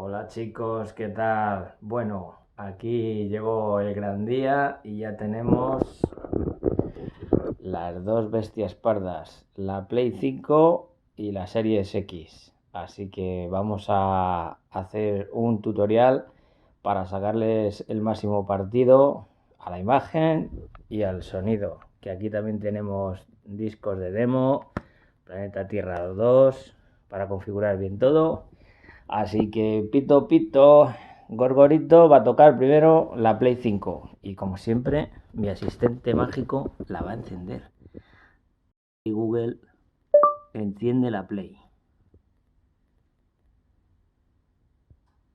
Hola chicos, ¿qué tal? Bueno, aquí llegó el gran día y ya tenemos las dos bestias pardas, la Play 5 y la Series X. Así que vamos a hacer un tutorial para sacarles el máximo partido a la imagen y al sonido. Que aquí también tenemos discos de demo, Planeta Tierra 2, para configurar bien todo. Así que pito pito, Gorgorito va a tocar primero la Play 5 y como siempre mi asistente mágico la va a encender. Y Google enciende la Play.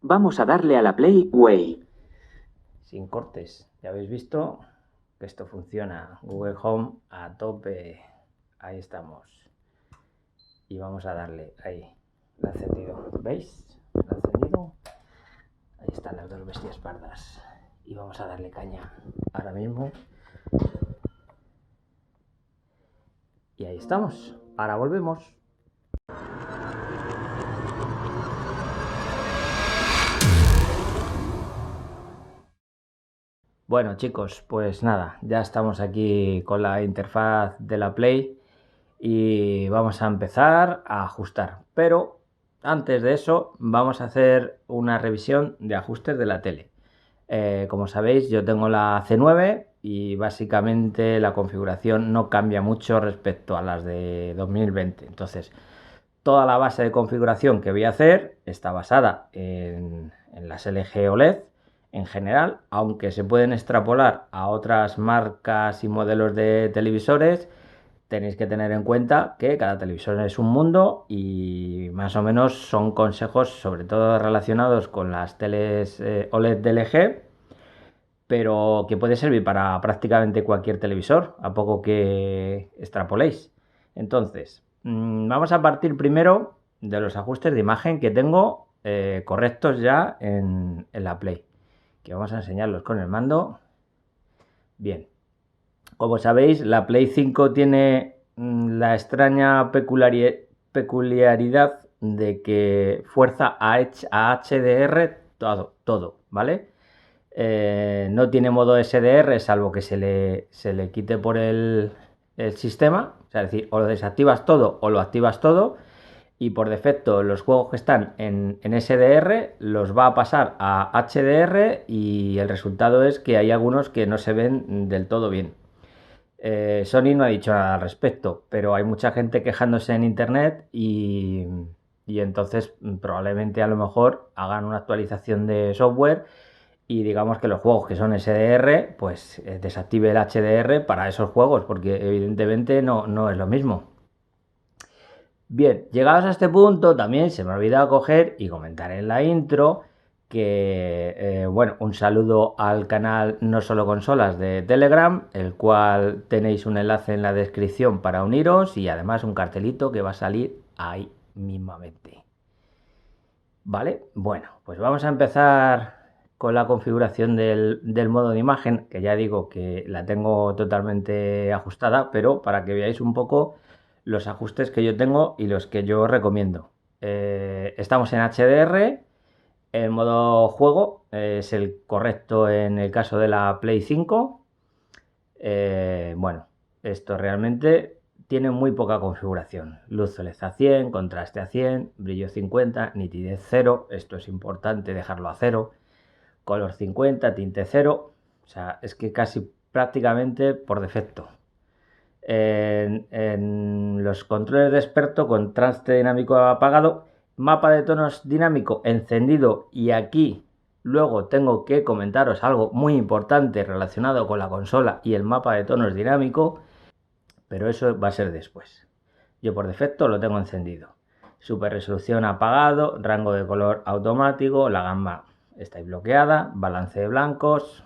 Vamos a darle a la Play Way. Sin cortes, ya habéis visto que esto funciona. Google Home a tope. Ahí estamos. Y vamos a darle ahí. La ha encendido. ¿Veis? La ha encendido. Ahí están las dos bestias pardas. Y vamos a darle caña. Ahora mismo. Y ahí estamos. Ahora volvemos. Bueno chicos, pues nada, ya estamos aquí con la interfaz de la Play y vamos a empezar a ajustar. Pero antes de eso vamos a hacer una revisión de ajustes de la tele. Como sabéis, yo tengo la C9 y básicamente la configuración no cambia mucho respecto a las de 2020. Entonces, toda la base de configuración que voy a hacer está basada en las LG OLED en general, aunque se pueden extrapolar a otras marcas y modelos de televisores. Tenéis que tener en cuenta que cada televisor es un mundo y más o menos son consejos sobre todo relacionados con las teles OLED de LG, pero que puede servir para prácticamente cualquier televisor, a poco que extrapoléis. Entonces, vamos a partir primero de los ajustes de imagen que tengo correctos ya en la Play, que vamos a enseñarlos con el mando. Bien, como sabéis, la Play 5 tiene la extraña peculiaridad de que fuerza a HDR todo, ¿vale? No tiene modo SDR, salvo que se le quite por el sistema. O sea, es decir, o lo desactivas todo o lo activas todo. Y por defecto, los juegos que están en SDR los va a pasar a HDR y el resultado es que hay algunos que no se ven del todo bien. Sony no ha dicho nada al respecto, pero hay mucha gente quejándose en internet y entonces probablemente a lo mejor hagan una actualización de software y digamos que los juegos que son SDR, pues desactive el HDR para esos juegos, porque evidentemente no es lo mismo. Bien, llegados a este punto, también se me ha olvidado coger y comentar en la intro que, bueno, un saludo al canal No Solo Consolas de Telegram, el cual tenéis un enlace en la descripción para uniros y además un cartelito que va a salir ahí mismamente. Vale, bueno, pues vamos a empezar con la configuración del modo de imagen, que ya digo que la tengo totalmente ajustada, pero para que veáis un poco los ajustes que yo tengo y los que yo recomiendo. Estamos en HDR, el modo juego es el correcto en el caso de la Play 5. Bueno, esto realmente tiene muy poca configuración. Luz OLED a 100, contraste a 100, brillo 50, nitidez 0, esto es importante dejarlo a 0, color 50, tinte 0, o sea, es que casi prácticamente por defecto. En los controles de experto, contraste dinámico apagado, mapa de tonos dinámico encendido, y aquí luego tengo que comentaros algo muy importante relacionado con la consola y el mapa de tonos dinámico, pero eso va a ser después. Yo por defecto lo tengo encendido. Super resolución apagado, rango de color automático, la gama está bloqueada, balance de blancos,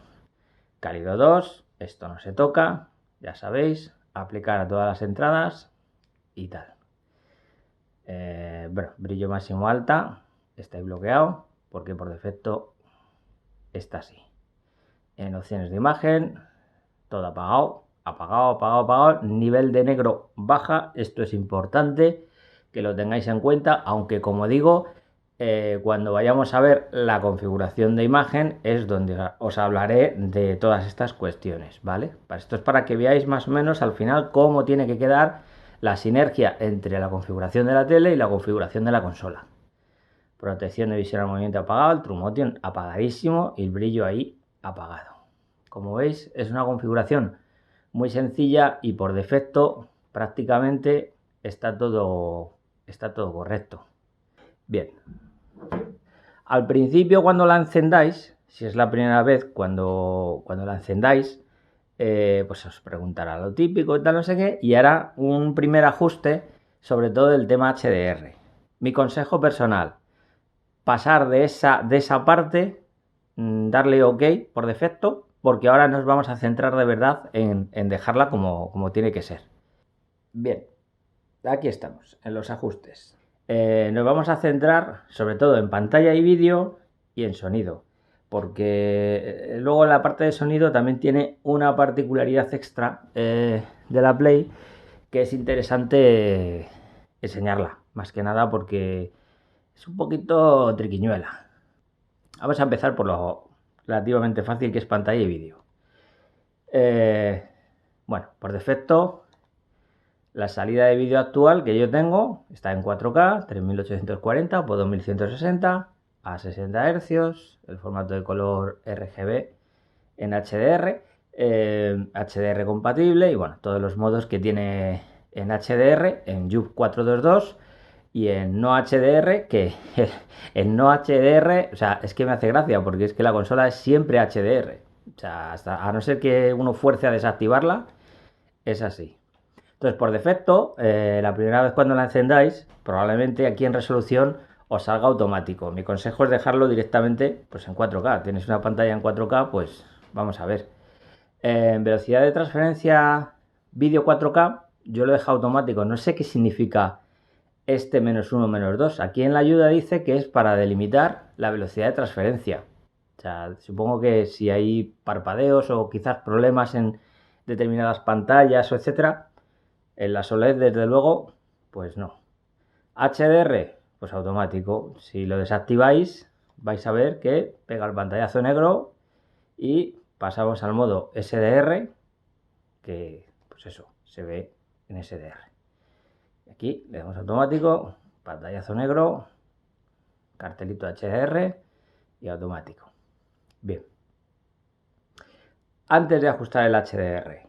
cálido 2, esto no se toca, ya sabéis, aplicar a todas las entradas y tal. Bueno, brillo máximo alta, está bloqueado porque por defecto está así. En opciones de imagen, todo apagado, apagado. Nivel de negro baja, esto es importante que lo tengáis en cuenta, aunque como digo, cuando vayamos a ver la configuración de imagen es donde os hablaré de todas estas cuestiones, ¿vale? Esto es para que veáis más o menos al final cómo tiene que quedar la sinergia entre la configuración de la tele y la configuración de la consola. Protección de visión al movimiento apagado, el True Motion apagadísimo y el brillo ahí apagado. Como veis, es una configuración muy sencilla y por defecto prácticamente está todo correcto. Bien. Al principio, cuando la encendáis, si es la primera vez cuando la encendáis, pues os preguntará lo típico y tal, no sé qué, y hará un primer ajuste, sobre todo del tema HDR. Mi consejo personal, pasar de esa parte, darle OK por defecto, porque ahora nos vamos a centrar de verdad en dejarla como tiene que ser. Bien, aquí estamos, en los ajustes. Nos vamos a centrar sobre todo en pantalla y vídeo y en sonido, porque luego la parte de sonido también tiene una particularidad extra de la Play que es interesante enseñarla, más que nada porque es un poquito triquiñuela. Vamos a empezar por lo relativamente fácil, que es pantalla y vídeo. Bueno, por defecto la salida de vídeo actual que yo tengo está en 4K, 3840 por 2160 a 60 Hz, el formato de color RGB en HDR, HDR compatible y bueno, todos los modos que tiene en HDR, en YUV 422 y en no HDR, que en no HDR, o sea, es que me hace gracia porque es que la consola es siempre HDR, o sea, hasta, a no ser que uno fuerce a desactivarla, es así. Entonces, por defecto, la primera vez cuando la encendáis, probablemente aquí en resolución os salga automático. Mi consejo es dejarlo directamente pues, en 4K. Tienes una pantalla en 4K, pues vamos a ver. En velocidad de transferencia vídeo 4K, yo lo he dejado automático. No sé qué significa este -1, -2. Aquí en la ayuda dice que es para delimitar la velocidad de transferencia. O sea, supongo que si hay parpadeos o quizás problemas en determinadas pantallas o etcétera, en la OLED, desde luego, pues no. HDR, pues automático. Si lo desactiváis, vais a ver que pega el pantallazo negro y pasamos al modo SDR, que pues eso, se ve en SDR. Aquí le damos automático, pantallazo negro, cartelito HDR y automático. Bien. Antes de ajustar el HDR,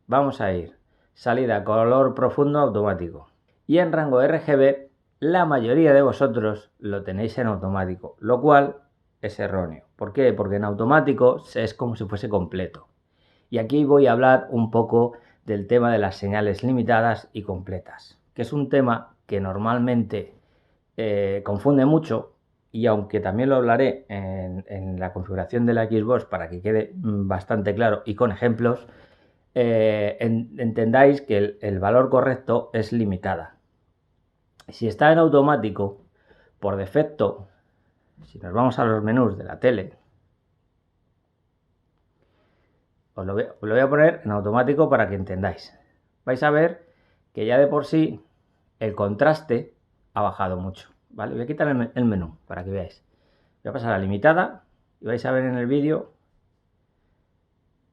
vamos a ir salida color profundo automático. Y en rango RGB, la mayoría de vosotros lo tenéis en automático, lo cual es erróneo. ¿Por qué? Porque en automático es como si fuese completo. Y aquí voy a hablar un poco del tema de las señales limitadas y completas, que es un tema que normalmente confunde mucho, y aunque también lo hablaré en la configuración de la Xbox para que quede bastante claro y con ejemplos, entendáis que el valor correcto es limitada. Si está en automático, por defecto, si nos vamos a los menús de la tele, os lo voy a poner en automático para que entendáis. Vais a ver que ya de por sí el contraste ha bajado mucho, ¿vale? Voy a quitar el menú para que veáis. Voy a pasar a limitada y vais a ver en el vídeo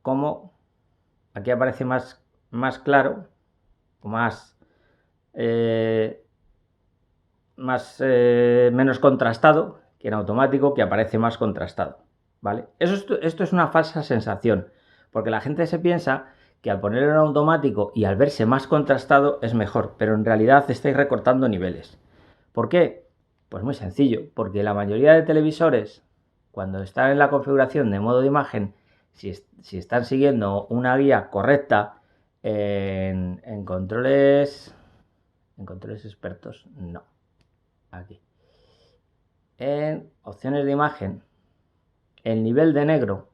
cómo aquí aparece más claro o menos contrastado que en automático, que aparece más contrastado, ¿vale? Esto es una falsa sensación, porque la gente se piensa que al ponerlo en automático y al verse más contrastado es mejor, pero en realidad estáis recortando niveles. ¿Por qué? Pues muy sencillo, porque la mayoría de televisores, cuando están en la configuración de modo de imagen, si están siguiendo una guía correcta en controles expertos, no. Aquí. En opciones de imagen, el nivel de negro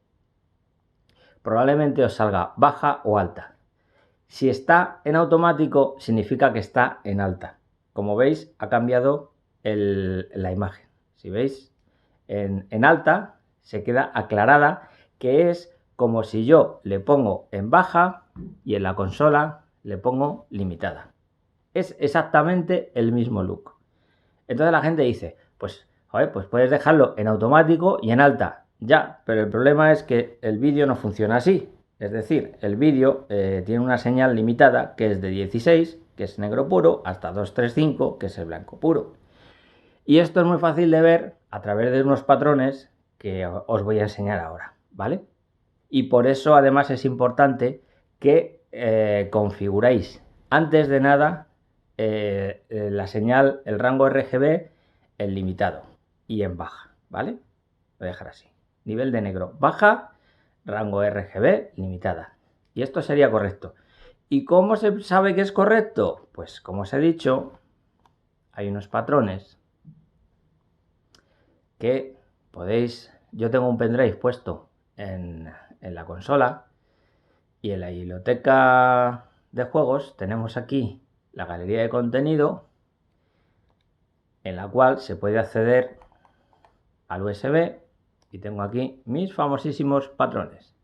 probablemente os salga baja o alta. Si está en automático, significa que está en alta. Como veis, ha cambiado la imagen. Si veis, en alta se queda aclarada, que es como si yo le pongo en baja y en la consola le pongo limitada. Es exactamente el mismo look. Entonces la gente dice, pues Joder, pues puedes dejarlo en automático y en alta. Ya, pero el problema es que el vídeo no funciona así. Es decir, el vídeo tiene una señal limitada que es de 16, que es negro puro, hasta 235, que es el blanco puro. Y esto es muy fácil de ver a través de unos patrones que os voy a enseñar ahora, ¿vale? Y por eso además es importante que configuréis antes de nada la señal, el rango RGB en limitado y en baja, ¿vale? Voy a dejar así. Nivel de negro baja, rango RGB limitada. Y esto sería correcto. ¿Y cómo se sabe que es correcto? Pues como os he dicho, hay unos patrones que podéis... Yo tengo un pendrive puesto en la consola y en la biblioteca de juegos tenemos aquí la galería de contenido en la cual se puede acceder al USB y tengo aquí mis famosísimos patrones.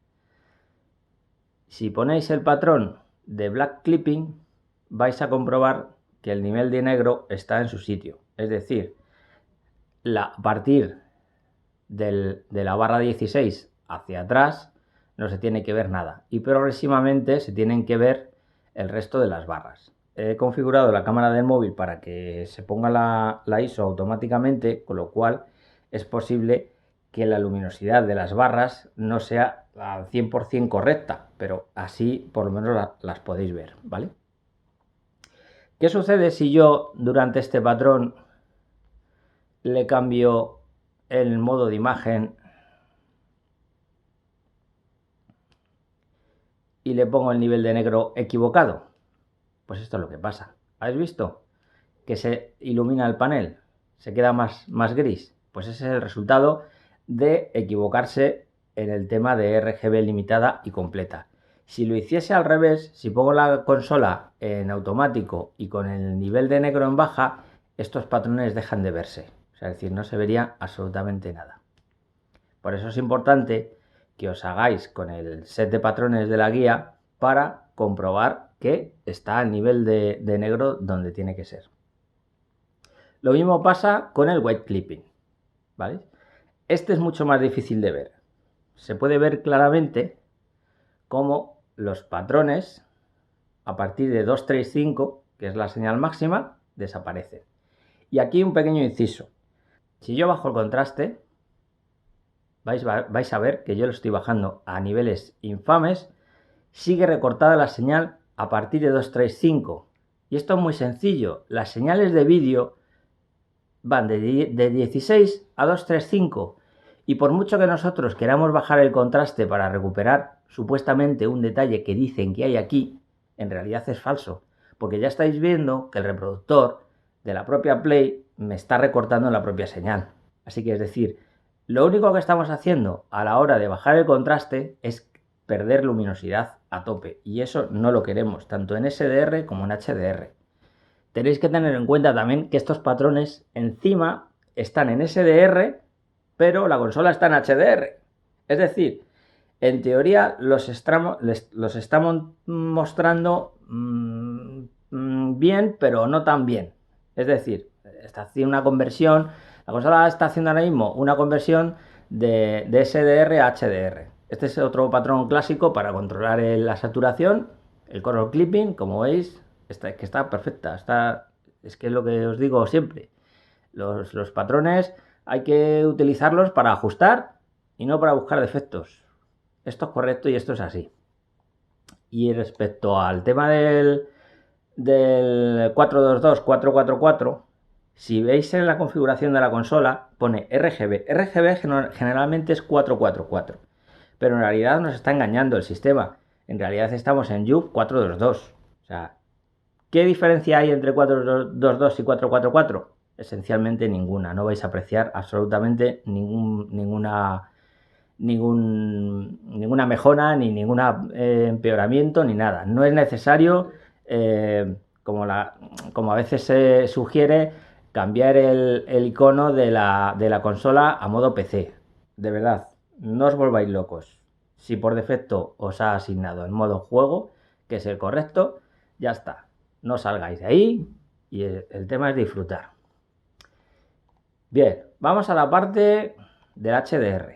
Si ponéis el patrón de Black Clipping vais a comprobar que el nivel de negro está en su sitio, es decir, a partir de la barra 16 hacia atrás no se tiene que ver nada y progresivamente se tienen que ver el resto de las barras. He configurado la cámara del móvil para que se ponga la ISO automáticamente, con lo cual es posible que la luminosidad de las barras no sea al 100% correcta, pero así por lo menos las podéis ver, ¿vale? ¿Qué sucede si yo durante este patrón le cambio el modo de imagen y le pongo el nivel de negro equivocado? Pues esto es lo que pasa. ¿Habéis visto? Que se ilumina el panel, se queda más gris. Pues ese es el resultado de equivocarse en el tema de RGB limitada y completa. Si lo hiciese al revés, si pongo la consola en automático y con el nivel de negro en baja, estos patrones dejan de verse. O sea, es decir, no se vería absolutamente nada. Por eso es importante que os hagáis con el set de patrones de la guía para comprobar que está al nivel de negro donde tiene que ser. Lo mismo pasa con el white clipping, ¿vale? Este es mucho más difícil de ver. Se puede ver claramente cómo los patrones a partir de 235, que es la señal máxima, desaparecen. Y aquí un pequeño inciso. Si yo bajo el contraste, vais a ver que yo lo estoy bajando a niveles infames, sigue recortada la señal a partir de 235. Y esto es muy sencillo. Las señales de vídeo van de 16 a 235 y por mucho que nosotros queramos bajar el contraste para recuperar supuestamente un detalle que dicen que hay aquí, en realidad es falso, porque ya estáis viendo que el reproductor de la propia Play me está recortando la propia señal. Así que es decir, lo único que estamos haciendo a la hora de bajar el contraste es perder luminosidad a tope y eso no lo queremos, tanto en SDR como en HDR. Tenéis que tener en cuenta también que estos patrones encima están en SDR, pero la consola está en HDR. Es decir, en teoría los estamos mostrando bien, pero no tan bien. Es decir, está haciendo una conversión, la consola está haciendo ahora mismo una conversión de SDR a HDR. Este es otro patrón clásico para controlar la saturación, el color clipping, como veis. Que está perfecta, es que es lo que os digo siempre. Los patrones hay que utilizarlos para ajustar y no para buscar defectos. Esto es correcto y esto es así. Y respecto al tema del 422, 444, si veis en la configuración de la consola, pone RGB. RGB generalmente es 444, pero en realidad nos está engañando el sistema. En realidad estamos en YUB 422. O sea, ¿qué diferencia hay entre 422 y 444? Esencialmente ninguna. No vais a apreciar absolutamente ninguna mejora, ni ningún empeoramiento, ni nada. No es necesario, como a veces se sugiere, cambiar el icono de la consola a modo PC. De verdad, no os volváis locos. Si por defecto os ha asignado el modo juego, que es el correcto, ya está. No salgáis de ahí y el tema es disfrutar. Bien, vamos a la parte del HDR,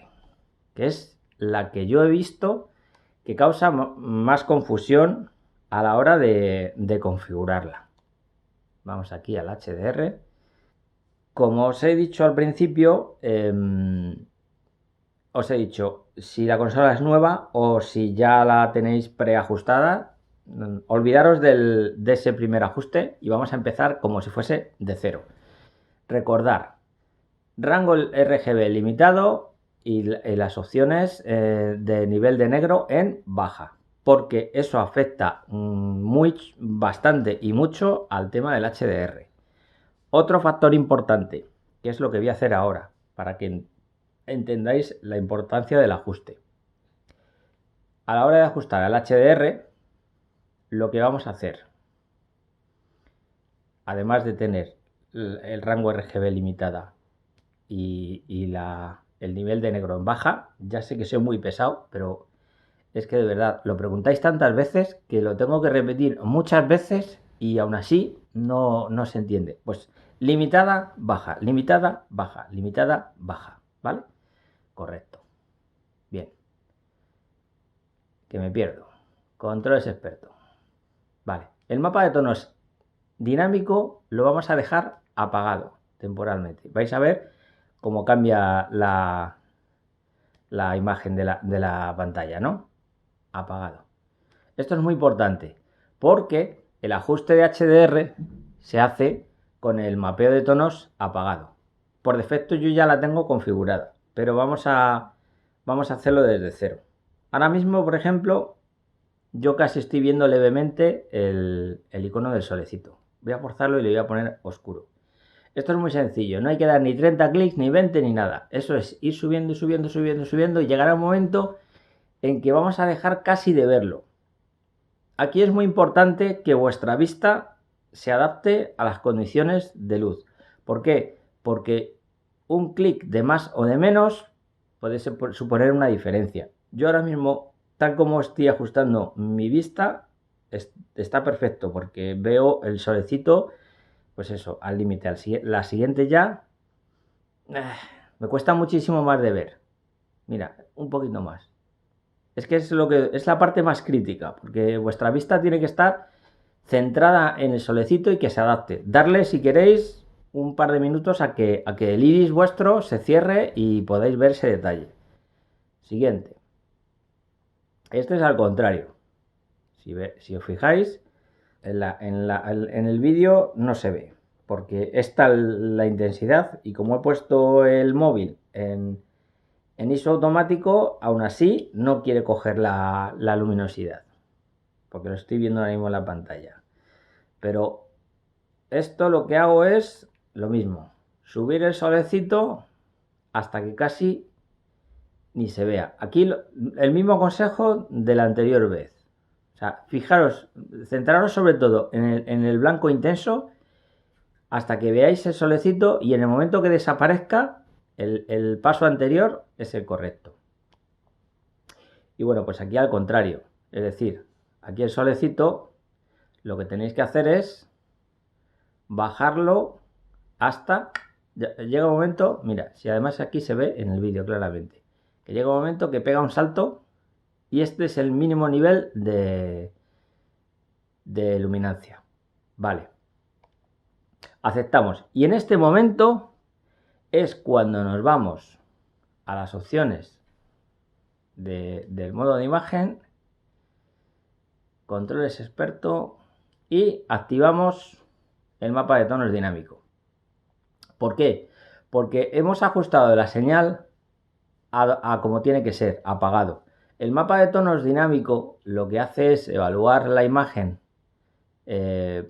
que es la que yo he visto que causa más confusión a la hora de configurarla. Vamos aquí al HDR. Como os he dicho al principio, os he dicho, si la consola es nueva o si ya la tenéis preajustada, olvidaros de ese primer ajuste y vamos a empezar como si fuese de cero. Recordar, rango RGB limitado y las opciones de nivel de negro en baja, porque eso afecta bastante y mucho al tema del HDR. Otro factor importante, que es lo que voy a hacer ahora, para que entendáis la importancia del ajuste. A la hora de ajustar al HDR, lo que vamos a hacer, además de tener el rango RGB limitada y el nivel de negro en baja, ya sé que soy muy pesado, pero es que de verdad lo preguntáis tantas veces que lo tengo que repetir muchas veces y aún así no se entiende. Pues limitada, baja, limitada, baja, limitada, baja, ¿vale? Correcto. Bien. Que me pierdo. Controles experto. Vale. El mapa de tonos dinámico lo vamos a dejar apagado temporalmente. Vais a ver cómo cambia la imagen de la pantalla, ¿no? Apagado. Esto es muy importante porque el ajuste de HDR se hace con el mapeo de tonos apagado. Por defecto yo ya la tengo configurada, pero vamos a hacerlo desde cero. Ahora mismo, por ejemplo, yo casi estoy viendo levemente el icono del solecito. Voy a forzarlo y le voy a poner oscuro. Esto es muy sencillo, no hay que dar ni 30 clics, ni 20, ni nada. Eso es ir subiendo y subiendo, subiendo, subiendo y llegará un momento en que vamos a dejar casi de verlo. Aquí es muy importante que vuestra vista se adapte a las condiciones de luz. ¿Por qué? Porque un clic de más o de menos puede suponer una diferencia. Yo ahora mismo, tal como estoy ajustando mi vista, está perfecto porque veo el solecito, pues eso, al límite. La siguiente ya me cuesta muchísimo más de ver. Mira, un poquito más. Es que es la parte más crítica, porque vuestra vista tiene que estar centrada en el solecito y que se adapte. Darle, si queréis, un par de minutos a que el iris vuestro se cierre y podáis ver ese detalle. Siguiente. Este es al contrario. Si os fijáis, en el vídeo no se ve, porque está la intensidad y como he puesto el móvil en ISO automático, aún así no quiere coger la luminosidad, porque lo estoy viendo ahora mismo en la pantalla. Pero esto lo que hago es lo mismo, subir el solecito hasta que casi ni se vea. Aquí el mismo consejo de la anterior vez. O sea, fijaros, centraros sobre todo en el blanco intenso hasta que veáis el solecito y en el momento que desaparezca, el paso anterior es el correcto. Y bueno, pues aquí al contrario. Es decir, aquí el solecito, lo que tenéis que hacer es bajarlo hasta... Llega un momento, mira, si además aquí se ve en el vídeo claramente, que llega un momento que pega un salto y este es el mínimo nivel de luminancia. Vale. Aceptamos. Y en este momento es cuando nos vamos a las opciones del modo de imagen, controles experto y activamos el mapa de tonos dinámico. ¿Por qué? Porque hemos ajustado la señal a como tiene que ser, apagado. El mapa de tonos dinámico lo que hace es evaluar la imagen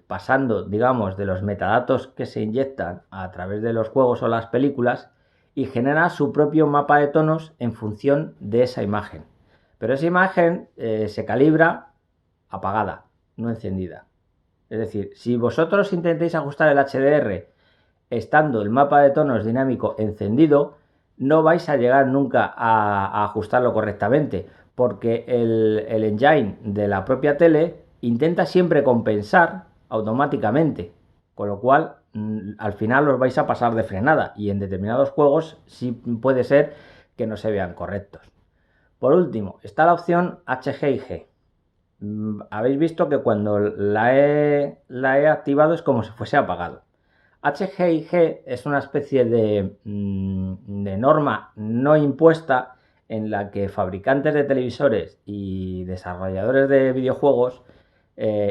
pasando, digamos, de los metadatos que se inyectan a través de los juegos o las películas y genera su propio mapa de tonos en función de esa imagen. Pero esa imagen se calibra apagada, no encendida. Es decir, si vosotros intentáis ajustar el HDR estando el mapa de tonos dinámico encendido, no vais a llegar nunca a ajustarlo correctamente, porque el engine de la propia tele intenta siempre compensar automáticamente, con lo cual al final os vais a pasar de frenada y en determinados juegos sí puede ser que no se vean correctos. Por último, está la opción HG&G. Habéis visto que cuando la he activado es como si fuese apagado. HG&G es una especie de norma no impuesta en la que fabricantes de televisores y desarrolladores de videojuegos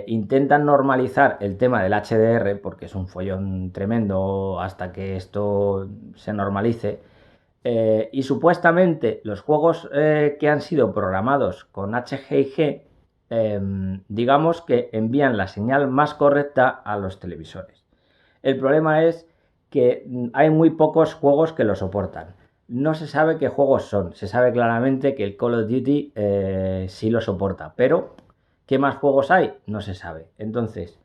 intentan normalizar el tema del HDR, porque es un follón tremendo hasta que esto se normalice. Y supuestamente los juegos que han sido programados con HG&G, digamos que envían la señal más correcta a los televisores. El problema es que hay muy pocos juegos que lo soportan. No se sabe qué juegos son. Se sabe claramente que el Call of Duty sí lo soporta, pero ¿qué más juegos hay? No se sabe. Entonces,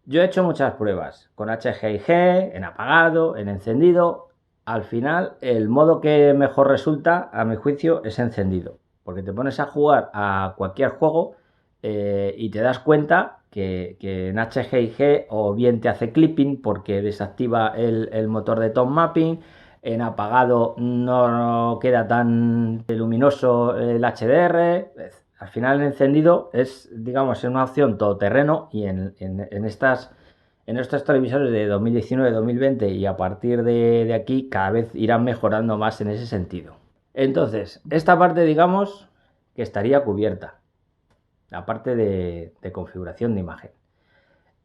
yo he hecho muchas pruebas con HG&G, en apagado, en encendido. Al final, el modo que mejor resulta, a mi juicio, es encendido. Porque te pones a jugar a cualquier juego y te das cuenta que en HG&G o bien te hace clipping porque desactiva el motor de tone mapping, en apagado no queda tan luminoso el HDR. Al final el encendido es, digamos, una opción todoterreno y en estos televisores de 2019-2020 y a partir de aquí cada vez irán mejorando más en ese sentido. Entonces, esta parte digamos que estaría cubierta, la parte de configuración de imagen.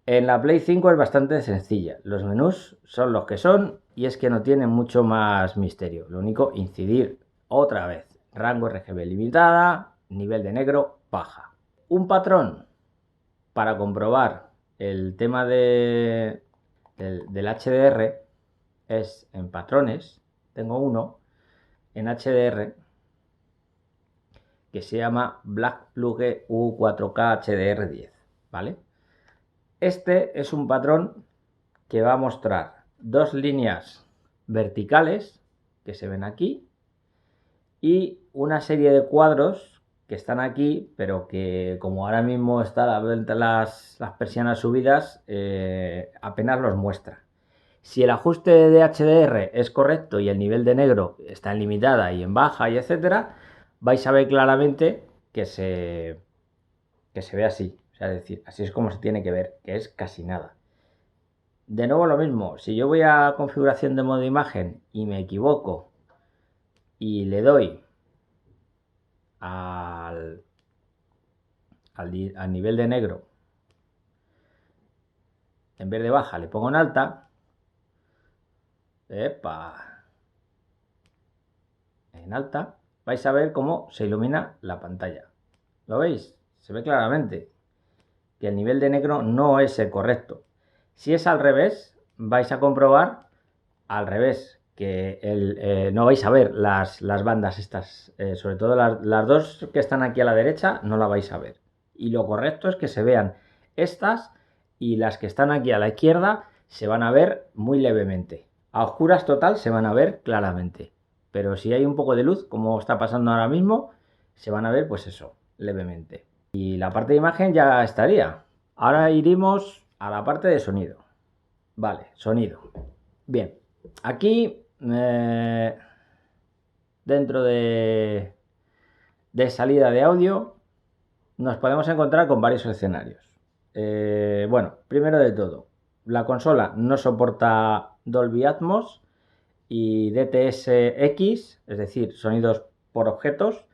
En la Play 5 es bastante sencilla, los menús son los que son y es que no tienen mucho más misterio. Lo único, incidir otra vez, rango RGB limitada, nivel de negro, baja. Un patrón para comprobar el tema del HDR es en patrones, tengo uno en HDR que se llama Black Plug U4K HDR10, ¿vale? Este es un patrón que va a mostrar dos líneas verticales que se ven aquí y una serie de cuadros que están aquí, pero que como ahora mismo están las persianas subidas, apenas los muestra. Si el ajuste de HDR es correcto y el nivel de negro está en limitada y en baja y etcétera, vais a ver claramente que se ve así. O sea, es decir, así es como se tiene que ver, que es casi nada. De nuevo lo mismo, si yo voy a configuración de modo imagen y me equivoco y le doy al nivel de negro, en vez de baja le pongo en alta, ¡epa! En alta, vais a ver cómo se ilumina la pantalla. ¿Lo veis? Se ve claramente que el nivel de negro no es el correcto. Si es al revés, vais a comprobar al revés, que no vais a ver las bandas estas, sobre todo las dos que están aquí a la derecha, no la vais a ver. Y lo correcto es que se vean estas y las que están aquí a la izquierda se van a ver muy levemente. A oscuras total se van a ver claramente. Pero si hay un poco de luz, como está pasando ahora mismo, se van a ver pues eso, levemente. Y la parte de imagen ya estaría. Ahora iremos a la parte de sonido. Vale, sonido. Bien, aquí dentro de salida de audio nos podemos encontrar con varios escenarios. Bueno, primero de todo, la consola no soporta Dolby Atmos y DTS:X, es decir, sonidos por objetos,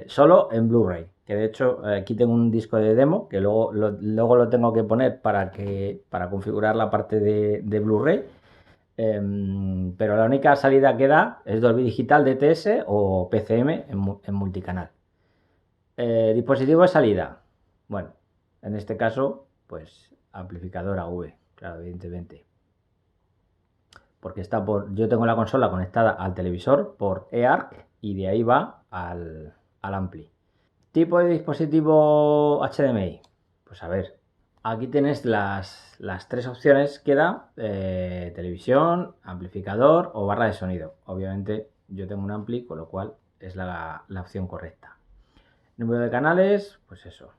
solo en Blu-ray. Que de hecho aquí tengo un disco de demo que luego lo tengo que poner para configurar la parte de Blu-ray. Pero la única salida que da es Dolby Digital DTS o PCM en multicanal. Dispositivo de salida. Bueno, en este caso, pues amplificador AV, claro, evidentemente. Porque yo tengo la consola conectada al televisor por eARC y de ahí va al ampli. Tipo de dispositivo HDMI. Pues a ver, aquí tenéis las tres opciones que da: televisión, amplificador o barra de sonido. Obviamente yo tengo un ampli, con lo cual es la opción correcta. Número de canales, pues eso,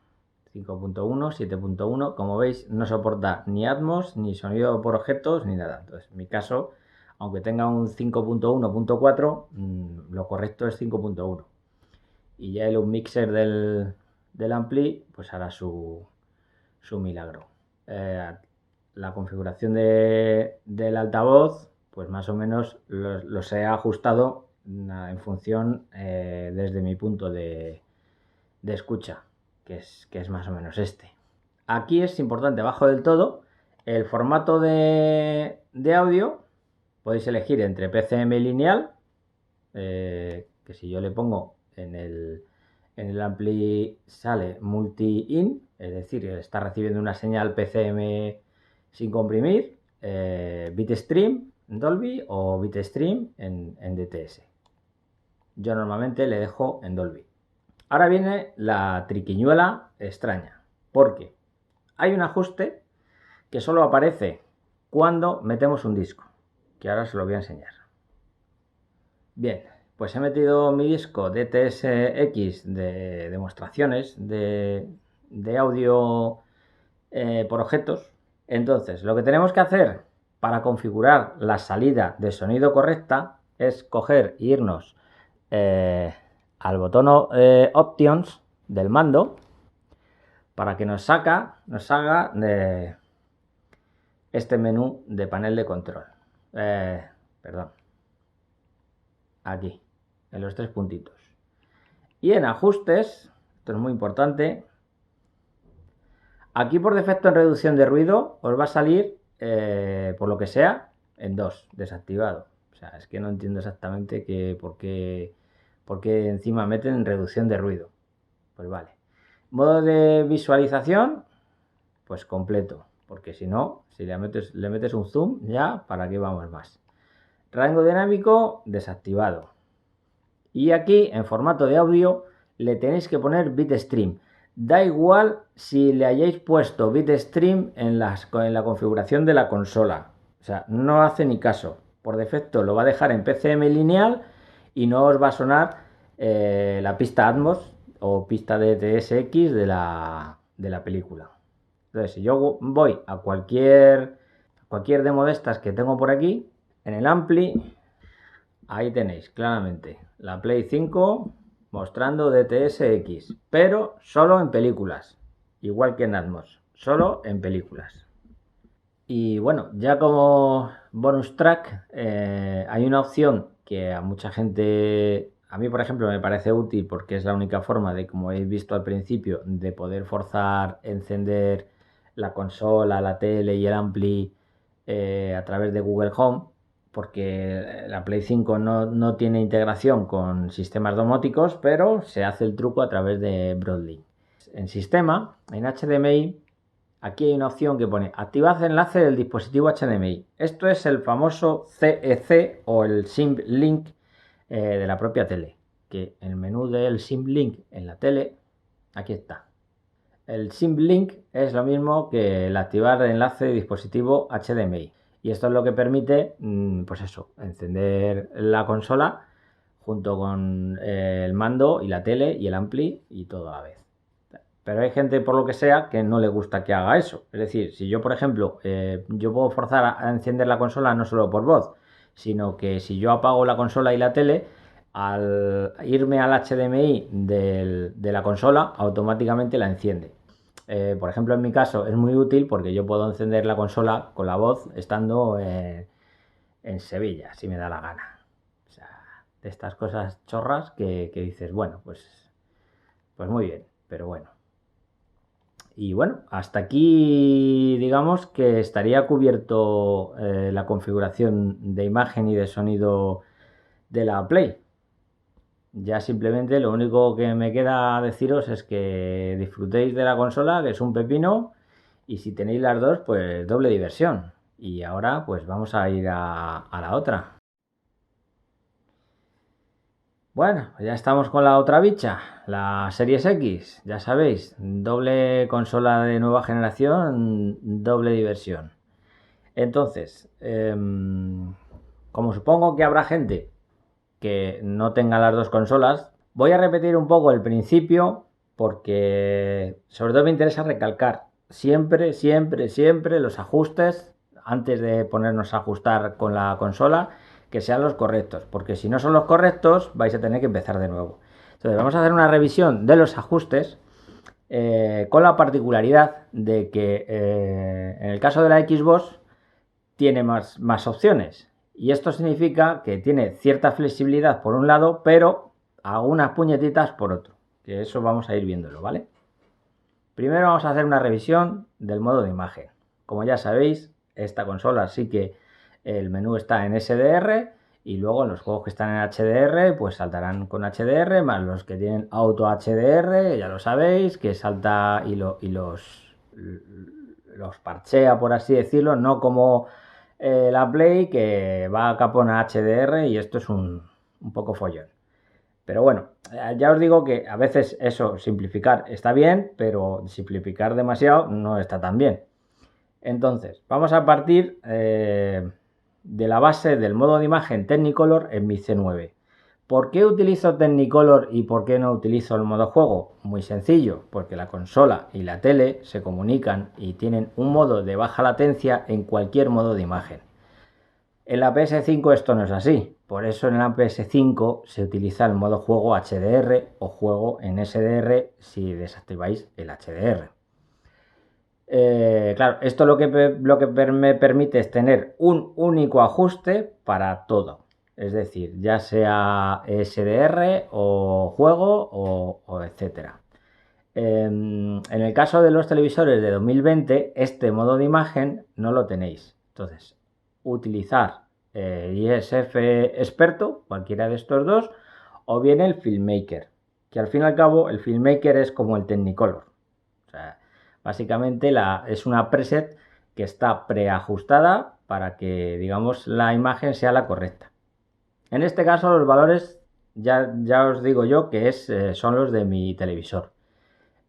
5.1, 7.1, como veis no soporta ni Atmos, ni sonido por objetos, ni nada. Entonces, en mi caso, aunque tenga un 5.1.4, lo correcto es 5.1. Y ya el mixer del ampli, pues hará su milagro. La configuración del altavoz, pues más o menos los he ajustado en función desde mi punto de escucha, que es más o menos este. Aquí es importante, abajo del todo, el formato de audio. Podéis elegir entre PCM lineal, que si yo le pongo en el ampli sale multi-in, es decir, está recibiendo una señal PCM sin comprimir, bitstream en Dolby o bitstream en DTS. Yo normalmente le dejo en Dolby. Ahora viene la triquiñuela extraña, porque hay un ajuste que solo aparece cuando metemos un disco, que ahora os lo voy a enseñar. Bien, pues he metido mi disco DTS-X de demostraciones de audio por objetos. Entonces, lo que tenemos que hacer para configurar la salida de sonido correcta es coger e irnos al botón Options del mando para que nos haga de este menú de panel de control. Perdón. Aquí, en los 3 puntitos. Y en ajustes, esto es muy importante, aquí por defecto en reducción de ruido os va a salir, por lo que sea, en 2, desactivado. O sea, es que no entiendo exactamente por qué encima meten reducción de ruido. Pues vale. Modo de visualización, pues completo, porque si no, si le metes un zoom, ya, ¿para qué vamos más? Rango dinámico, desactivado. Y aquí, en formato de audio, le tenéis que poner bitstream. Da igual si le hayáis puesto bitstream en la configuración de la consola. O sea, no hace ni caso. Por defecto lo va a dejar en PCM lineal y no os va a sonar la pista Atmos o pista de DTS-X de la película. Entonces, si yo voy a cualquier demo de estas que tengo por aquí, en el ampli, ahí tenéis claramente la Play 5 mostrando DTS-X, pero solo en películas, igual que en Atmos, solo en películas. Y bueno, ya como bonus track, hay una opción que a mucha gente, a mí por ejemplo me parece útil porque es la única forma de, como habéis visto al principio, de poder forzar encender la consola, la tele y el ampli a través de Google Home, porque la Play 5 no tiene integración con sistemas domóticos, pero se hace el truco a través de Broadlink. En sistema, en HDMI, aquí hay una opción que pone activad enlace del dispositivo HDMI. Esto es el famoso CEC o el SIM-Link de la propia tele, que en el menú del SIM-Link en la tele, aquí está. El SIM-Link es lo mismo que el activar el enlace de dispositivo HDMI. Y esto es lo que permite, pues eso, encender la consola junto con el mando y la tele y el ampli y todo a la vez. Pero hay gente, por lo que sea, que no le gusta que haga eso. Es decir, si yo, por ejemplo, yo puedo forzar a encender la consola no solo por voz, sino que si yo apago la consola y la tele, al irme al HDMI de la consola, automáticamente la enciende. Por ejemplo, en mi caso es muy útil porque yo puedo encender la consola con la voz estando en Sevilla, si me da la gana. O sea, de estas cosas chorras que dices, bueno, pues muy bien, pero bueno. Y bueno, hasta aquí digamos que estaría cubierto la configuración de imagen y de sonido de la Play. Ya simplemente lo único que me queda deciros es que disfrutéis de la consola, que es un pepino, y si tenéis las dos, pues doble diversión. Y ahora pues vamos a ir a la otra. Bueno, ya estamos con la otra bicha, la Series X, ya sabéis, doble consola de nueva generación, doble diversión. Entonces, como supongo que habrá gente que no tenga las dos consolas, voy a repetir un poco el principio porque sobre todo me interesa recalcar siempre, siempre, siempre los ajustes antes de ponernos a ajustar con la consola, que sean los correctos, porque si no son los correctos vais a tener que empezar de nuevo. Entonces vamos a hacer una revisión de los ajustes con la particularidad de que en el caso de la Xbox tiene más opciones. Y esto significa que tiene cierta flexibilidad por un lado, pero algunas puñetitas por otro. Que eso vamos a ir viéndolo, ¿vale? Primero vamos a hacer una revisión del modo de imagen. Como ya sabéis, esta consola sí que el menú está en SDR y luego los juegos que están en HDR pues saltarán con HDR, más los que tienen auto HDR, ya lo sabéis, que salta y los parchea, por así decirlo, no como la Play, que va a capón a HDR y esto es un poco follón. Pero bueno, ya os digo que a veces eso, simplificar está bien, pero simplificar demasiado no está tan bien. Entonces, vamos a partir de la base del modo de imagen Technicolor en mi C9. ¿Por qué utilizo Technicolor y por qué no utilizo el modo juego? Muy sencillo, porque la consola y la tele se comunican y tienen un modo de baja latencia en cualquier modo de imagen. En la PS5 esto no es así, por eso en la PS5 se utiliza el modo juego HDR o juego en SDR si desactiváis el HDR. Claro, esto lo que me permite es tener un único ajuste para todo. Es decir, ya sea SDR o juego o etcétera. En el caso de los televisores de 2020, este modo de imagen no lo tenéis. Entonces, utilizar ISF experto, cualquiera de estos dos, o bien el Filmmaker, que al fin y al cabo el Filmmaker es como el Technicolor. O sea, básicamente es una preset que está preajustada para que, digamos, la imagen sea la correcta. En este caso los valores ya os digo yo que son los de mi televisor.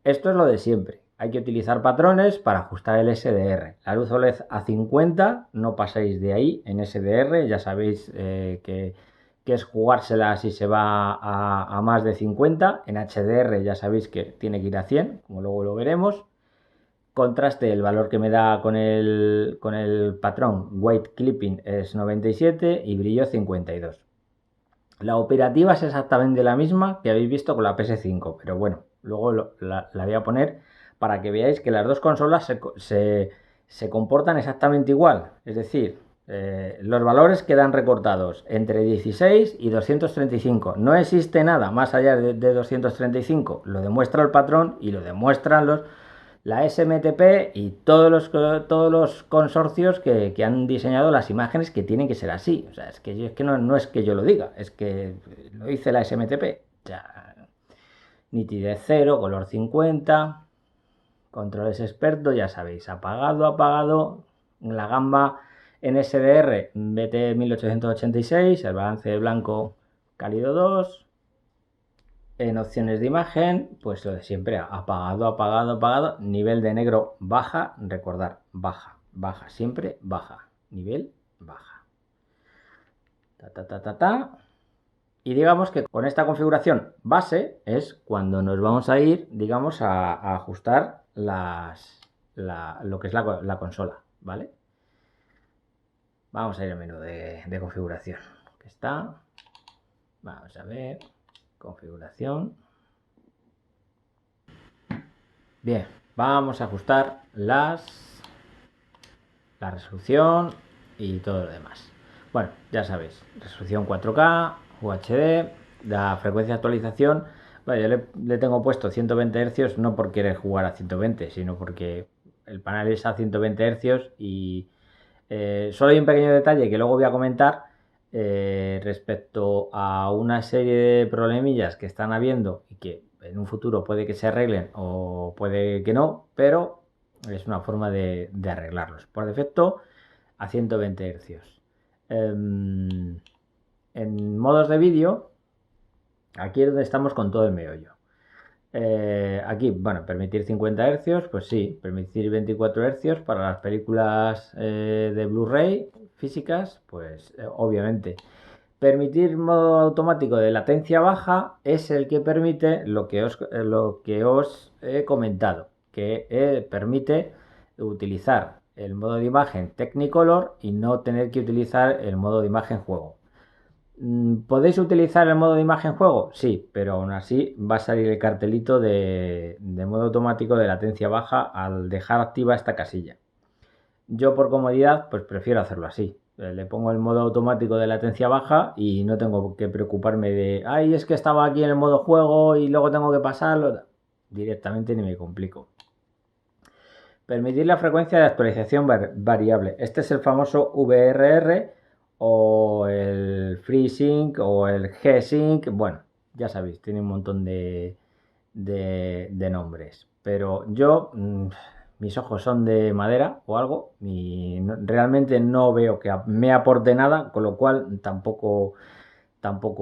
Esto es lo de siempre. Hay que utilizar patrones para ajustar el SDR. La luz OLED a 50, no paséis de ahí en SDR. Ya sabéis que es jugársela si se va a más de 50. En HDR ya sabéis que tiene que ir a 100, como luego lo veremos. Contraste, el valor que me da con el patrón Weight Clipping es 97 y brillo 52. La operativa es exactamente la misma que habéis visto con la PS5, pero bueno, luego la voy a poner para que veáis que las dos consolas se comportan exactamente igual. Es decir, los valores quedan recortados entre 16 y 235. No existe nada más allá de 235. Lo demuestra el patrón y lo demuestran la SMTP y todos los consorcios que han diseñado las imágenes, que tienen que ser así. O sea, es que no es que yo lo diga, es que lo dice la SMTP. Ya, nitidez 0, color 50, controles expertos, ya sabéis, apagado, la gamba en SDR BT 1886, el balance de blanco cálido 2. En opciones de imagen, pues lo de siempre, apagado, nivel de negro baja, recordar, baja, siempre baja, nivel baja. Y digamos que con esta configuración base es cuando nos vamos a ir, digamos, a ajustar lo que es la consola, ¿vale? Vamos a ir al menú de configuración, que está, vamos a ver, configuración. Bien, vamos a ajustar la resolución y todo lo demás. Bueno, ya sabéis, resolución 4K, UHD, la frecuencia de actualización. Bueno, yo le tengo puesto 120 Hz no por querer jugar a 120, sino porque el panel es a 120 Hz y solo hay un pequeño detalle que luego voy a comentar respecto a una serie de problemillas que están habiendo y que en un futuro puede que se arreglen o puede que no, pero es una forma de arreglarlos. Por defecto a 120 Hz. En modos de vídeo, aquí es donde estamos con todo el meollo. Aquí, bueno, permitir 50 Hz, pues sí, permitir 24 Hz para las películas de Blu-ray físicas, pues obviamente. Permitir modo automático de latencia baja es el que permite lo que os he comentado, que permite utilizar el modo de imagen Technicolor y no tener que utilizar el modo de imagen juego. ¿Podéis utilizar el modo de imagen juego? Sí, pero aún así va a salir el cartelito de modo automático de latencia baja al dejar activa esta casilla. Yo por comodidad pues prefiero hacerlo así. Le pongo el modo automático de latencia baja y no tengo que preocuparme de, ay, es que estaba aquí en el modo juego y luego tengo que pasarlo. Directamente ni me complico. Permitir la frecuencia de actualización variable. Este es el famoso VRR o el FreeSync o el G-Sync. Bueno, ya sabéis, tiene un montón de nombres. Pero yo, mis ojos son de madera o algo y realmente no veo que me aporte nada, con lo cual tampoco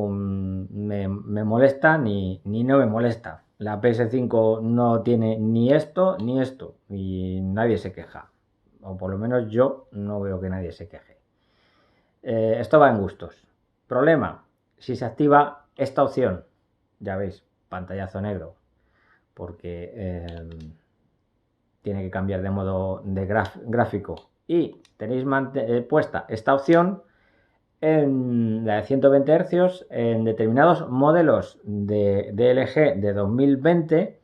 me molesta ni no me molesta. La PS5 no tiene ni esto y nadie se queja. O por lo menos yo no veo que nadie se queje. Esto va en gustos. Problema, si se activa esta opción, ya veis, pantallazo negro, porque tiene que cambiar de modo de gráfico y tenéis puesta esta opción en la de 120 Hz en determinados modelos de LG de 2020,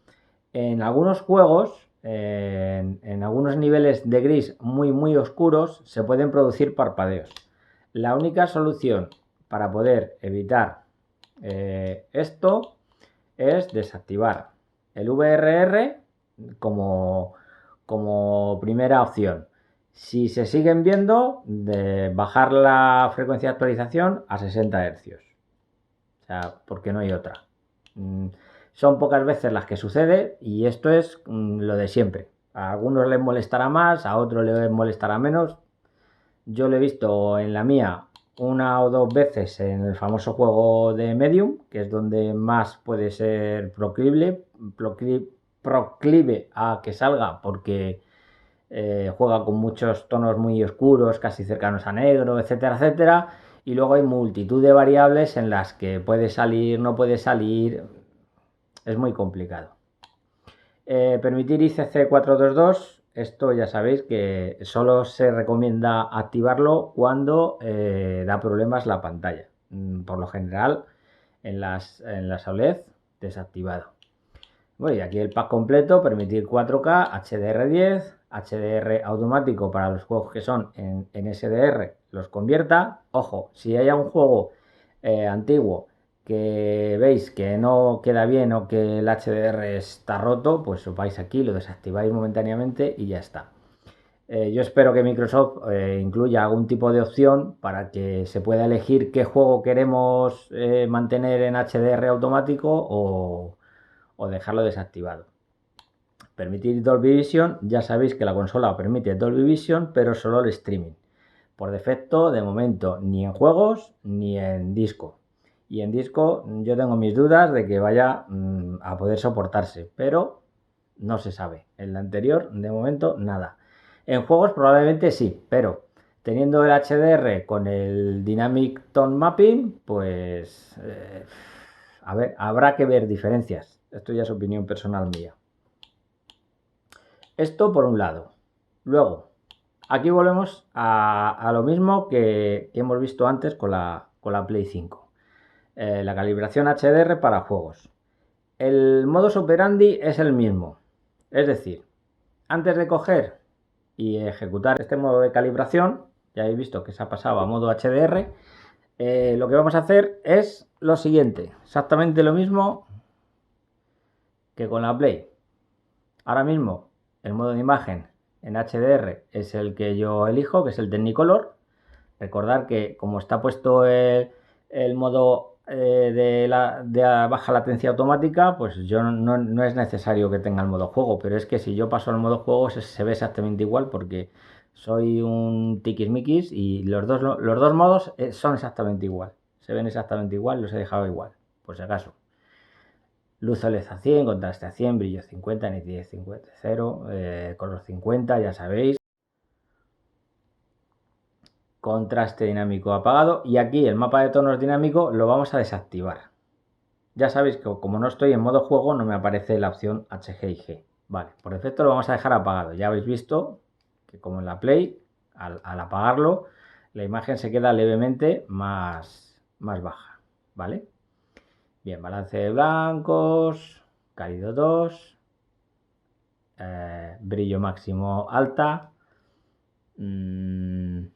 en algunos juegos, en algunos niveles de gris muy oscuros, se pueden producir parpadeos. La única solución para poder evitar esto es desactivar el VRR como primera opción. Si se siguen viendo, de bajar la frecuencia de actualización a 60 Hz. O sea, porque no hay otra. Son pocas veces las que sucede y esto es lo de siempre. A algunos les molestará más, a otros les molestará menos. Yo lo he visto en la mía una o dos veces en el famoso juego de Medium, que es donde más puede ser proclive a que salga, porque juega con muchos tonos muy oscuros, casi cercanos a negro, etcétera, etcétera. Y luego hay multitud de variables en las que puede salir, no puede salir. Es muy complicado. Permitir ICC 422, esto ya sabéis que solo se recomienda activarlo cuando da problemas la pantalla. Por lo general, en las OLED, desactivado. Bueno, y aquí el pack completo, permitir 4K, HDR10, HDR automático para los juegos que son en SDR, los convierta. Ojo, si hay un juego antiguo que veis que no queda bien o que el HDR está roto, pues os vais aquí, lo desactiváis momentáneamente y ya está. Yo espero que Microsoft incluya algún tipo de opción para que se pueda elegir qué juego queremos mantener en HDR automático o dejarlo desactivado. Permitir Dolby Vision, ya sabéis que la consola permite Dolby Vision, pero solo el streaming. Por defecto, de momento, ni en juegos ni en disco. Y en disco yo tengo mis dudas de que vaya a poder soportarse, pero no se sabe. En la anterior, de momento, nada. En juegos probablemente sí, pero teniendo el HDR con el Dynamic Tone Mapping, pues a ver, habrá que ver diferencias. Esto ya es opinión personal mía. Esto por un lado. Luego, aquí volvemos a lo mismo que hemos visto antes con la Play 5. La calibración HDR para juegos. El modus operandi es el mismo. Es decir, antes de coger y ejecutar este modo de calibración, ya habéis visto que se ha pasado a modo HDR, lo que vamos a hacer es lo siguiente. Exactamente lo mismo que con la Play. Ahora mismo el modo de imagen en HDR es el que yo elijo, que es el Technicolor. Recordad que como está puesto el modo de baja latencia automática, pues yo no es necesario que tenga el modo juego, pero es que si yo paso al modo juego se ve exactamente igual porque soy un tiquismiquis y los dos modos son exactamente igual, se ven exactamente igual, los he dejado igual, por si acaso. Luz OLED a 100, contraste a 100, brillo 50, nitidez 50, 0, color 50, ya sabéis. contraste dinámico apagado, y aquí el mapa de tonos dinámico lo vamos a desactivar. Ya sabéis que como no estoy en modo juego no me aparece la opción HG y G. Vale, por defecto lo vamos a dejar apagado. Ya habéis visto que como en la Play, al apagarlo, la imagen se queda levemente más baja, ¿vale? Bien, balance de blancos, cálido 2, brillo máximo alta, en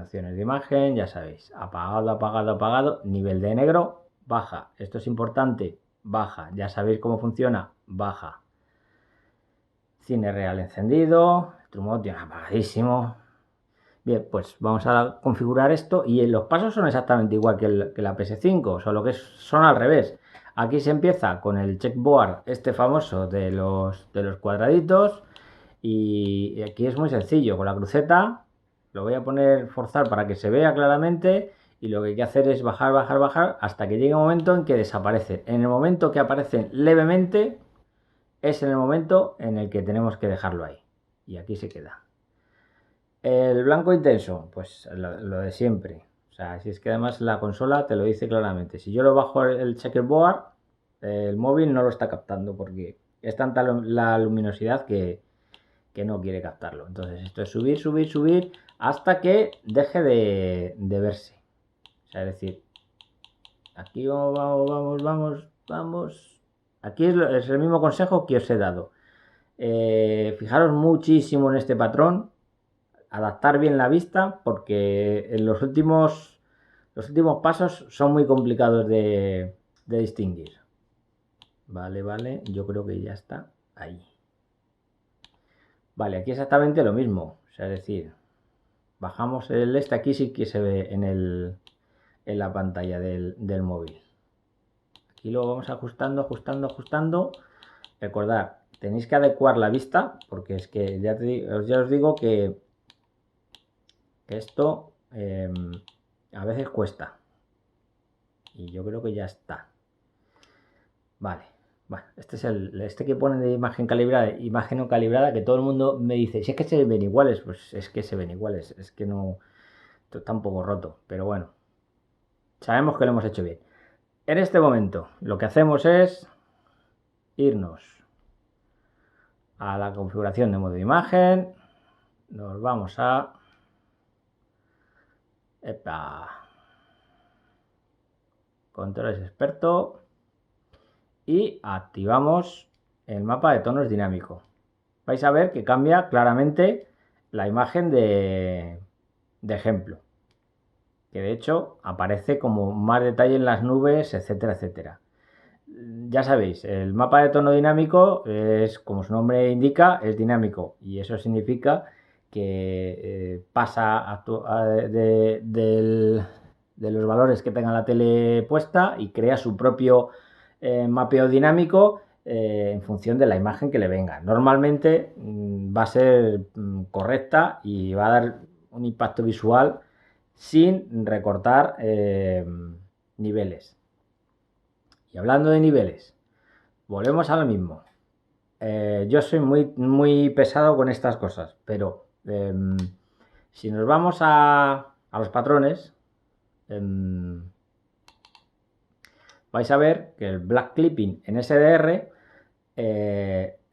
opciones de imagen, ya sabéis, apagado, apagado, apagado, nivel de negro, baja, esto es importante, baja, ya sabéis cómo funciona, baja. Cine real encendido, True Motion apagadísimo. Bien, pues vamos a configurar esto y los pasos son exactamente igual que la PS5, solo que son al revés. Aquí se empieza con el checkboard este famoso de los cuadraditos y aquí es muy sencillo, con la cruceta lo voy a poner forzar para que se vea claramente y lo que hay que hacer es bajar, bajar, bajar hasta que llegue un momento en que desaparecen. En el momento que aparecen levemente es en el momento en el que tenemos que dejarlo ahí y aquí se queda. El blanco intenso, pues lo de siempre. O sea, si es que además la consola te lo dice claramente. Si yo lo bajo el checkerboard, el móvil no lo está captando porque es tanta la luminosidad que no quiere captarlo. Entonces esto es subir, subir, subir hasta que deje de verse. O sea, es decir, aquí vamos, vamos, vamos, vamos, vamos. Aquí es el mismo consejo que os he dado. Fijaros muchísimo en este patrón, adaptar bien la vista porque en los últimos pasos son muy complicados de distinguir. Vale, vale, yo creo que ya está ahí. Vale, aquí exactamente lo mismo, o sea, es decir, bajamos el aquí sí que se ve en la pantalla del móvil. Aquí lo vamos ajustando, ajustando, ajustando. Recordad, tenéis que adecuar la vista porque es que ya os digo que esto a veces cuesta. Y yo creo que ya está. Vale. Bueno, este es este que pone de imagen calibrada, imagen no calibrada, que todo el mundo me dice, si es que se ven iguales, pues es que se ven iguales, es que no, esto está un poco roto, pero bueno, sabemos que lo hemos hecho bien. En este momento lo que hacemos es irnos a la configuración de modo de imagen, nos vamos a controles experto y activamos el mapa de tonos dinámico. Vais a ver que cambia claramente la imagen de ejemplo, que de hecho aparece como más detalle en las nubes, etcétera, etcétera. Ya sabéis, el mapa de tono dinámico es, como su nombre indica, es dinámico y eso significa que pasa de los valores que tenga la tele puesta y crea su propio mapeo dinámico en función de la imagen que le venga. Normalmente va a ser correcta y va a dar un impacto visual sin recortar niveles. Y hablando de niveles, volvemos a lo mismo. Yo soy muy pesado con estas cosas, pero si nos vamos a los patrones, vais a ver que el black clipping en SDR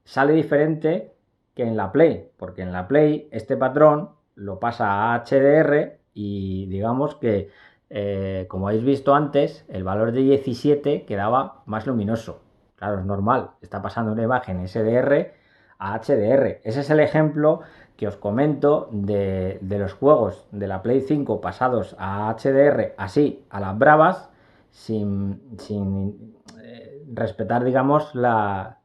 sale diferente que en la Play, porque en la Play este patrón lo pasa a HDR y digamos que como habéis visto antes, el valor de 17 quedaba más luminoso. Claro, es normal, está pasando una imagen SDR a HDR. Ese es el ejemplo que os comento de los juegos de la Play 5 pasados a HDR así, a las bravas, sin respetar, digamos, la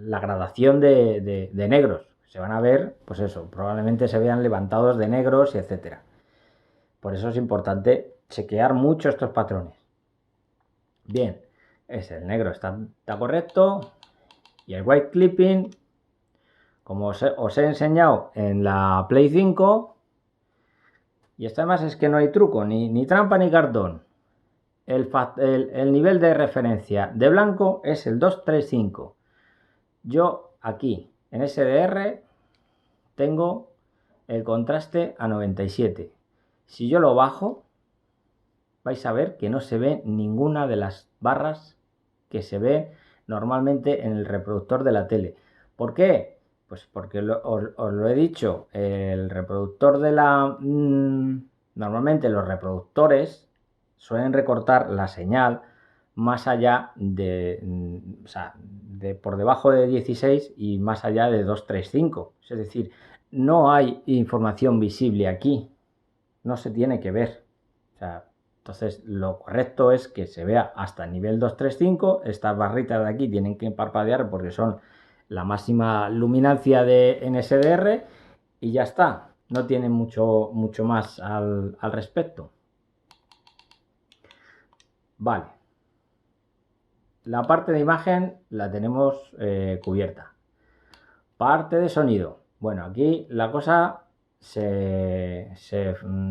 gradación de negros. Se van a ver, pues eso, probablemente se vean levantados de negros y etcétera. Por eso es importante chequear mucho estos patrones. Bien, el negro está correcto y el white clipping, como os he enseñado en la Play 5, y esto además es que no hay truco, ni trampa ni cartón. El nivel de referencia de blanco es el 235. Yo aquí en SDR tengo el contraste a 97. Si yo lo bajo, vais a ver que no se ve ninguna de las barras que se ve normalmente en el reproductor de la tele. ¿Por qué? Pues porque os lo he dicho, el reproductor de la... normalmente los reproductores suelen recortar la señal más allá de, o sea, de por debajo de 16 y más allá de 235. Es decir, no hay información visible aquí, no se tiene que ver. O sea, entonces lo correcto es que se vea hasta el nivel 235. Estas barritas de aquí tienen que parpadear porque son la máxima luminancia de NSDR y ya está. No tiene mucho más al respecto. Vale. La parte de imagen la tenemos cubierta. Parte de sonido. Bueno, aquí la cosa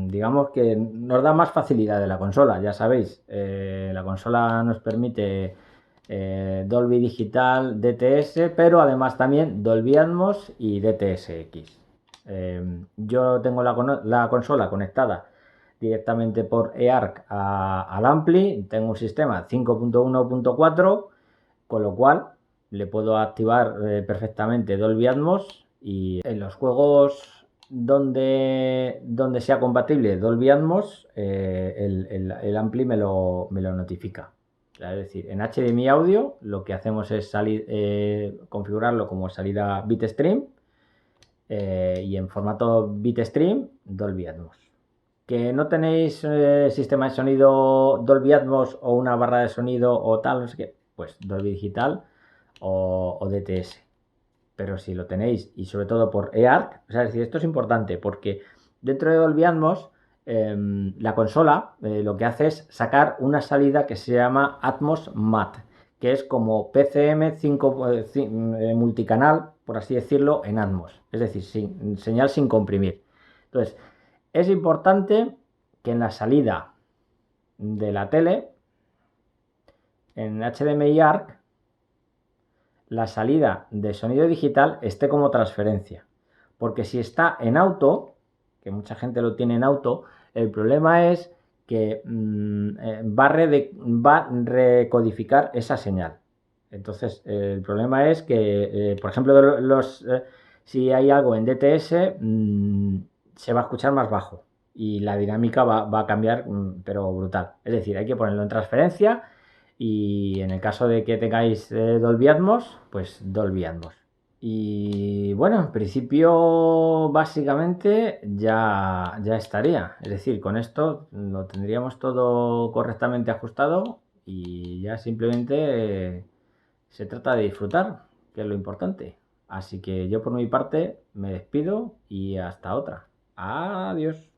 digamos que nos da más facilidad de la consola, ya sabéis. La consola nos permite Dolby Digital, DTS, pero además también Dolby Atmos y DTS:X. Yo tengo la consola conectada directamente por eARC al Ampli. Tengo un sistema 5.1.4, con lo cual le puedo activar perfectamente Dolby Atmos, y en los juegos donde sea compatible Dolby Atmos, el Ampli me lo notifica. Es decir, en HDMI audio lo que hacemos es configurarlo como salida bitstream, y en formato bitstream Dolby Atmos. Que no tenéis sistema de sonido Dolby Atmos o una barra de sonido o tal, no sé qué, pues Dolby Digital o DTS. Pero si lo tenéis, y sobre todo por eARC, o sea, es decir, esto es importante porque dentro de Dolby Atmos la consola lo que hace es sacar una salida que se llama Atmos MAT, que es como PCM 5 multicanal, por así decirlo, en Atmos, es decir, señal sin comprimir. Entonces, es importante que en la salida de la tele, en HDMI ARC, la salida de sonido digital esté como transferencia. Porque si está en auto, que mucha gente lo tiene en auto, el problema es que va a recodificar esa señal. Entonces, el problema es que, por ejemplo, si hay algo en DTS, se va a escuchar más bajo y la dinámica va a cambiar, pero brutal. Es decir, hay que ponerlo en transferencia, y en el caso de que tengáis Dolby Atmos, pues Dolby Atmos. Y bueno, en principio básicamente ya estaría. Es decir, con esto lo tendríamos todo correctamente ajustado y ya simplemente se trata de disfrutar, que es lo importante. Así que yo por mi parte me despido y hasta otra. Adiós.